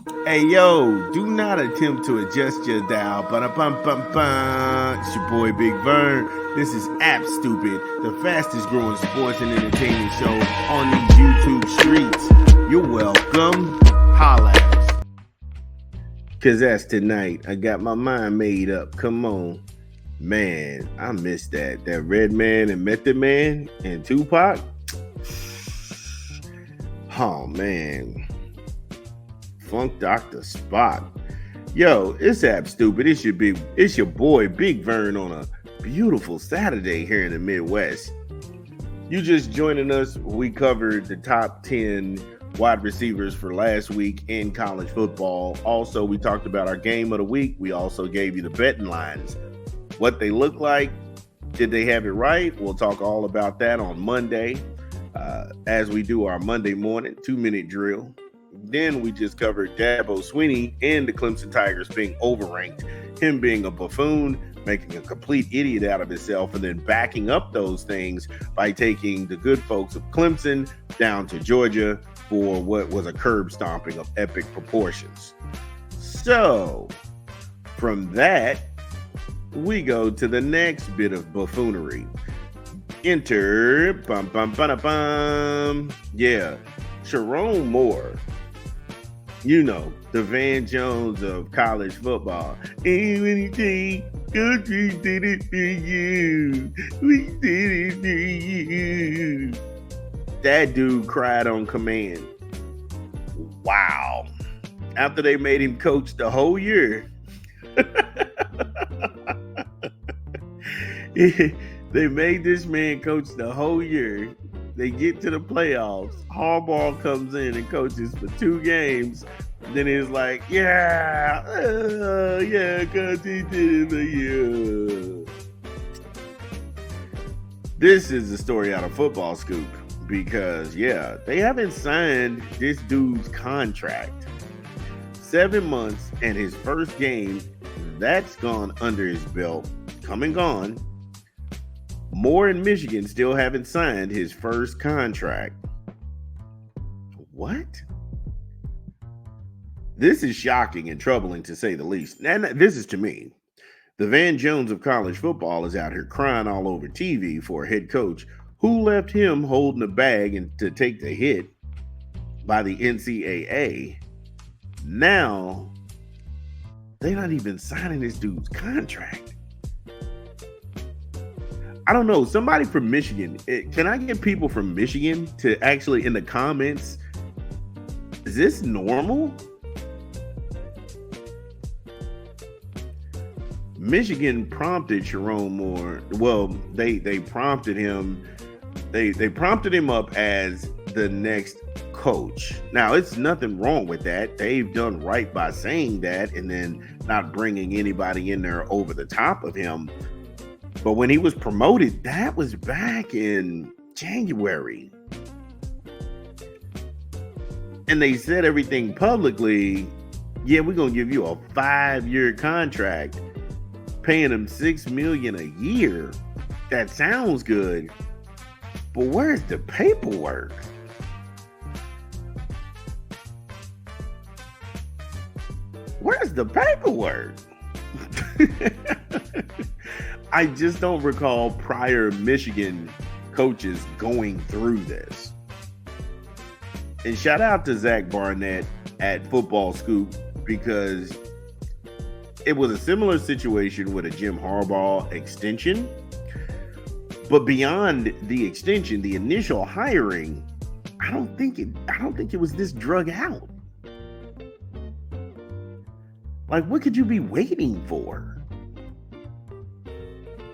Hey yo, do not attempt to adjust your dial. Ba-da-bum-bum-bum. It's your boy Big Vern. This is App Stupid, the fastest growing sports and entertainment show on these YouTube streets. You're welcome. Holla at us. Cause that's tonight. I got my mind made up. Come on. Man, I missed that. That Redman and Method Man and Tupac. Oh man. Funk Dr. Spock. Yo, it's App Stupid. It's your boy Big Vern on a beautiful Saturday here in the Midwest. You just joining us. We covered the top 10 wide receivers for last week in college football. Also, we talked about our game of the week. We also gave you the betting lines. What they look like. Did they have it right? We'll talk all about that on Monday as we do our Monday morning 2-minute drill. Then we just covered Dabo Swinney and the Clemson Tigers being overranked, him being a buffoon, making a complete idiot out of himself, and then backing up those things by taking the good folks of Clemson down to Georgia for what was a curb stomping of epic proportions. So, from that, we go to the next bit of buffoonery. Enter, bum bum bum bum. Yeah, Sharon Moore. You know, the Van Jones of college football. Anything, country did it for you. We did it for you. That dude cried on command. Wow. After they made him coach the whole year. They made this man coach the whole year. They get to the playoffs. Harbaugh comes in and coaches for 2 games. Then he's like, yeah, because he did it for you. This is the story out of Football Scoop because, yeah, they haven't signed this dude's contract. 7 months and his first game, that's gone under his belt. Come and gone. Moore in Michigan still haven't signed his first contract. What? This is shocking and troubling to say the least. And this is to me. The Van Jones of college football is out here crying all over TV for a head coach who left him holding a bag and to take the hit by the NCAA. Now, they're not even signing this dude's contract. I don't know. Somebody from Michigan. Can I get people from Michigan to actually in the comments? Is this normal? Michigan prompted Sharon Moore. Well, they prompted him. They prompted him up as the next coach. Now, it's nothing wrong with that. They've done right by saying that and then not bringing anybody in there over the top of him. But when he was promoted, that was back in January. And they said everything publicly. Yeah, we're going to give you a 5-year contract, paying him $6 million a year. That sounds good. But where's the paperwork? Where's the paperwork? I just don't recall prior Michigan coaches going through this. And shout out to Zach Barnett at Football Scoop because it was a similar situation with a Jim Harbaugh extension. But beyond the extension, the initial hiring, I don't think it was this drug out. Like, what could you be waiting for?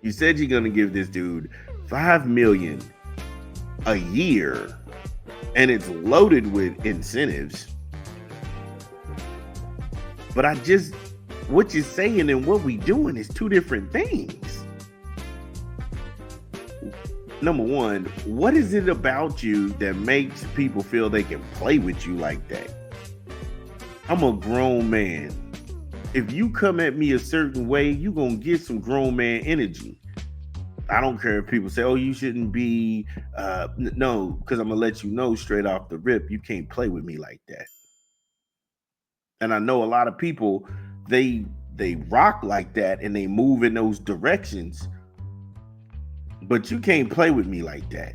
You said you're going to give this dude $5 million a year, and it's loaded with incentives. But what you're saying and what we doing is 2 different things. Number one, what is it about you that makes people feel they can play with you like that? I'm a grown man. If you come at me a certain way, you're going to get some grown man energy. I don't care if people say, oh, you shouldn't be, no, because I'm going to let you know straight off the rip, you can't play with me like that. And I know a lot of people, they they rock like that and they move in those directions, but you can't play with me like that.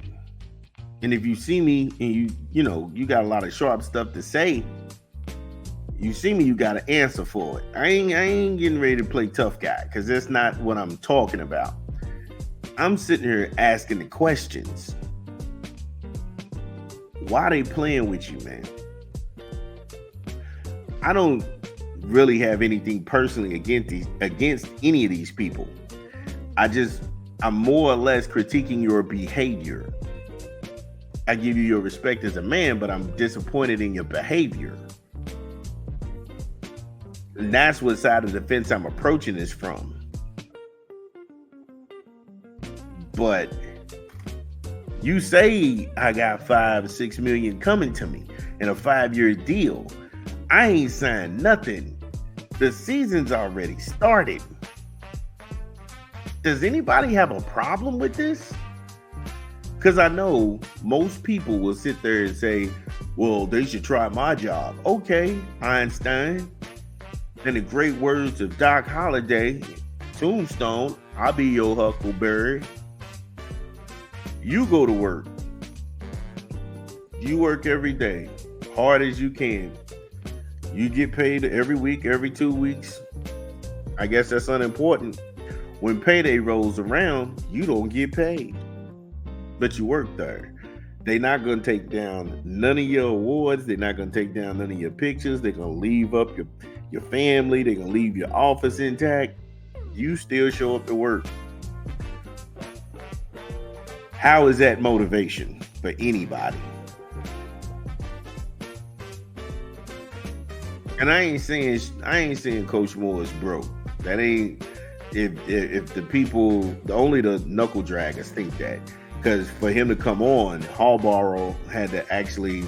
And if you see me and you got a lot of sharp stuff to say, you see me, you got to answer for it. I ain't getting ready to play tough guy because that's not what I'm talking about. I'm sitting here asking the questions. Why they playing with you, man? I don't really have anything personally against any of these people. I'm more or less critiquing your behavior. I give you your respect as a man, but I'm disappointed in your behavior. And that's what side of the fence I'm approaching this from. But you say I got 5 or 6 million coming to me in a 5-year deal. I ain't signed nothing. The season's already started. Does anybody have a problem with this? Because I know most people will sit there and say, well, they should try my job. Okay, Einstein. In the great words of Doc Holliday, Tombstone, I'll be your Huckleberry. You go to work. You work every day, hard as you can. You get paid every week, every 2 weeks. I guess that's unimportant. When payday rolls around, you don't get paid. But you work there. They're not going to take down none of your awards. They're not going to take down none of your pictures. They're going to leave up your family. They're going to leave your office intact. You still show up to work. How is that motivation for anybody? And I ain't saying Coach Moore is broke. That ain't if the people, only the knuckle draggers think that. Because for him to come on, Hallborough had to actually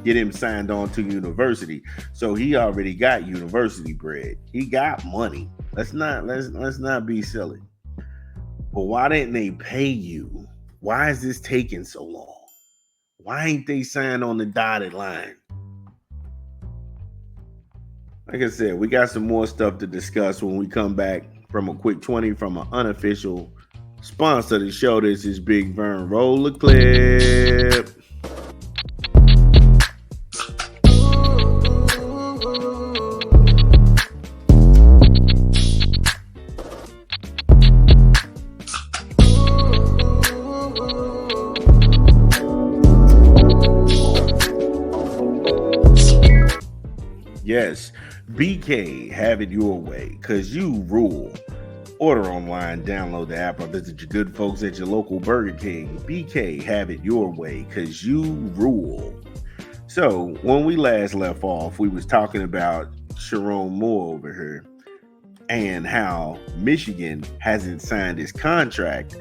get him signed on to university. So he already got university bread. He got money. Let's not be silly. But why didn't they pay you? Why is this taking so long? Why ain't they signed on the dotted line? Like I said, we got some more stuff to discuss when we come back from a quick 20 from an unofficial sponsor of the show. This is Big Vern. Roll the clip. Yes, BK, have it your way, because you rule. Order online, download the app, or visit your good folks at your local Burger King. BK, have it your way, because you rule. So, when we last left off, we was talking about Sherrone Moore over here and how Michigan hasn't signed his contract.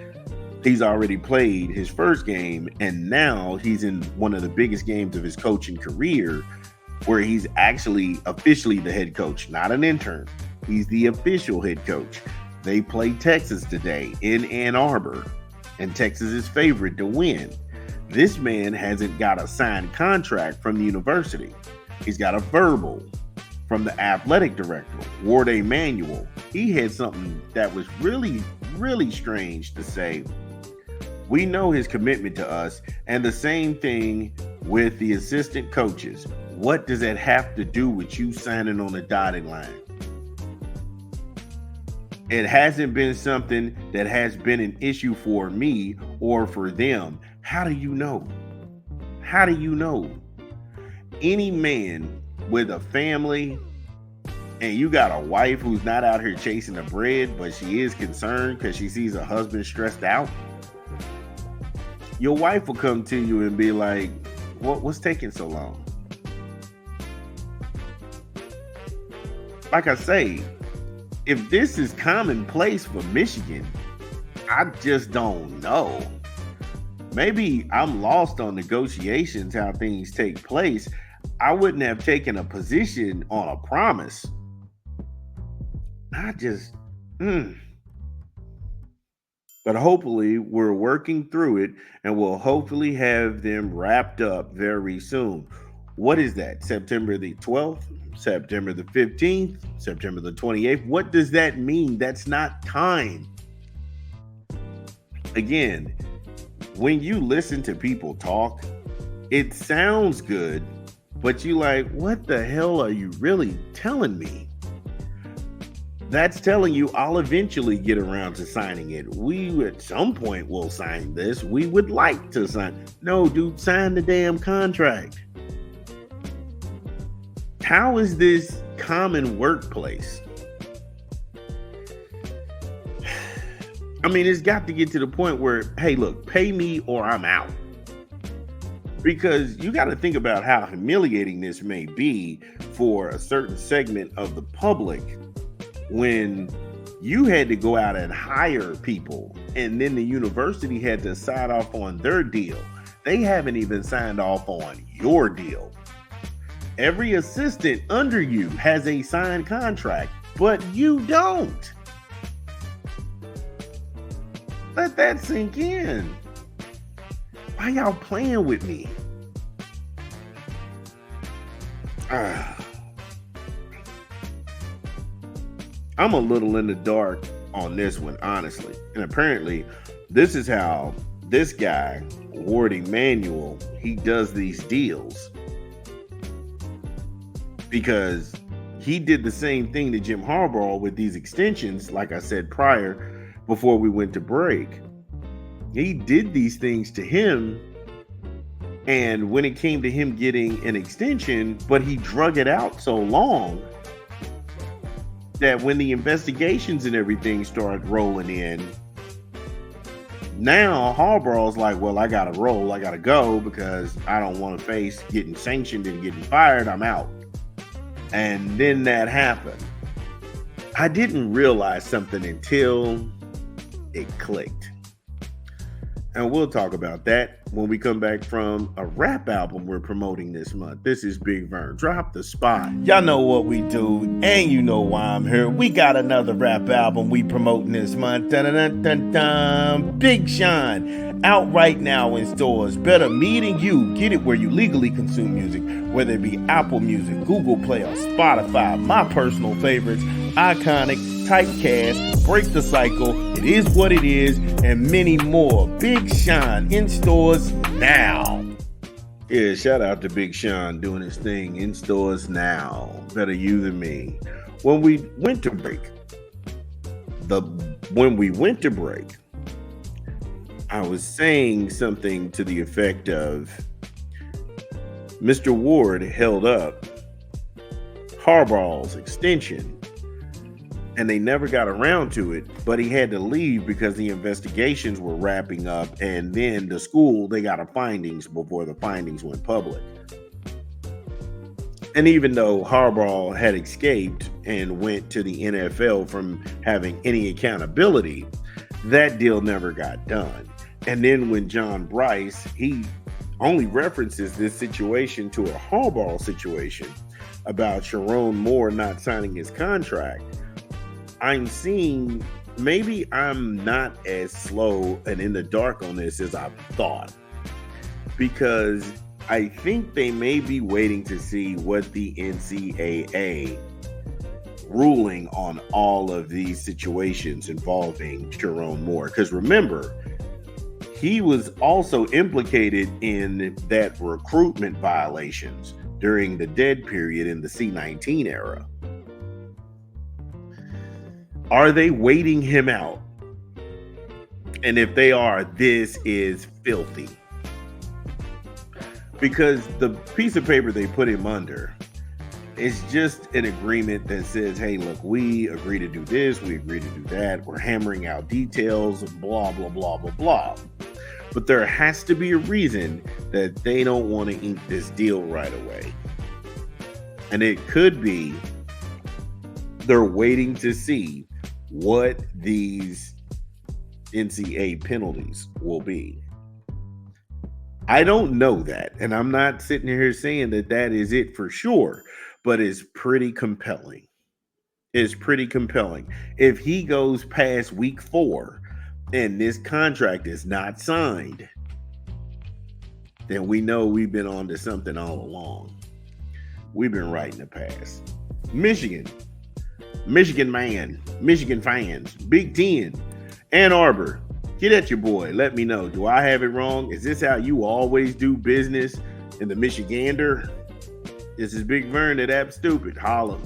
He's already played his first game, and now he's in one of the biggest games of his coaching career, where he's actually officially the head coach, not an intern. He's the official head coach. They play Texas today in Ann Arbor, and Texas is favored to win. This man hasn't got a signed contract from the university. He's got a verbal from the athletic director, Ward Emanuel. He had something that was really, really strange to say. We know his commitment to us, and the same thing with the assistant coaches. What does that have to do with you signing on the dotted line? It hasn't been something that has been an issue for me or for them. How do you know? How do you know? Any man with a family and you got a wife who's not out here chasing the bread, but she is concerned because she sees her husband stressed out, your wife will come to you and be like, what's taking so long? Like I say, if this is commonplace for Michigan, I just don't know. Maybe I'm lost on negotiations, how things take place. I wouldn't have taken a position on a promise. But hopefully we're working through it, and we'll hopefully have them wrapped up very soon. What is that? September the 12th? September the 15th? September the 28th? What does that mean? That's not time. Again, when you listen to people talk, it sounds good, but you like, what the hell are you really telling me? That's telling you I'll eventually get around to signing it. We at some point will sign this. We would like to sign. No, dude, sign the damn contract. How is this common workplace? I mean, it's got to get to the point where, hey, look, pay me or I'm out. Because you got to think about how humiliating this may be for a certain segment of the public when you had to go out and hire people and then the university had to sign off on their deal. They haven't even signed off on your deal. Every assistant under you has a signed contract, but you don't. Let that sink in. Why y'all playing with me? I'm a little in the dark on this one, honestly. And apparently, this is how this guy, Warde Emanuel, he does these deals. Because he did the same thing to Jim Harbaugh with these extensions, like I said prior, before we went to break. He did these things to him. And when it came to him getting an extension, but he drug it out so long that when the investigations and everything started rolling in, now Harbaugh's like, well, I gotta roll, I gotta go because I don't want to face getting sanctioned and getting fired. I'm out. And then that happened. I didn't realize something until it clicked. And we'll talk about that when we come back from a rap album we're promoting this month. This is Big Vern. Drop the spot. Y'all know what we do, and you know why I'm here. We got another rap album we promoting this month. Dun-dun-dun-dun-dun. Big Sean, out right now in stores. Better Me Than You. Get it where you legally consume music, whether it be Apple Music, Google Play, or Spotify. My personal favorites, Iconic, Typecast, Break the Cycle, It Is What It Is, and many more. Big Sean in stores now. Yeah, shout out to Big Sean doing his thing in stores now. Better you than me. When we went to break, I was saying something to the effect of Mr. Ward held up Harbaugh's extension and they never got around to it, but he had to leave because the investigations were wrapping up, and then the school, they got a findings before the findings went public. And even though Harbaugh had escaped and went to the NFL from having any accountability, that deal never got done. And then when John Bryce, he only references this situation to a Harbaugh situation about Sharon Moore not signing his contract, I'm seeing maybe I'm not as slow and in the dark on this as I thought, because I think they may be waiting to see what the NCAA ruling on all of these situations involving Sharon Moore. Because remember, he was also implicated in that recruitment violations during the dead period in the C-19 era. Are they waiting him out? And if they are, this is filthy. Because the piece of paper they put him under is just an agreement that says, hey, look, we agree to do this, we agree to do that, we're hammering out details, blah, blah, blah, blah, blah. But there has to be a reason that they don't want to ink this deal right away. And it could be they're waiting to see what these NCAA penalties will be. I don't know that, and I'm not sitting here saying that that is it for sure, but it's pretty compelling. It's pretty compelling. If he goes past week 4 and this contract is not signed, then we know we've been on to something all along. we've been right in the past. Michigan man, Michigan fans, Big Ten, Ann Arbor, get at your boy. Let me know. Do I have it wrong? Is this how you always do business in the Michigander? This is Big Vern at App Stupid. Holla.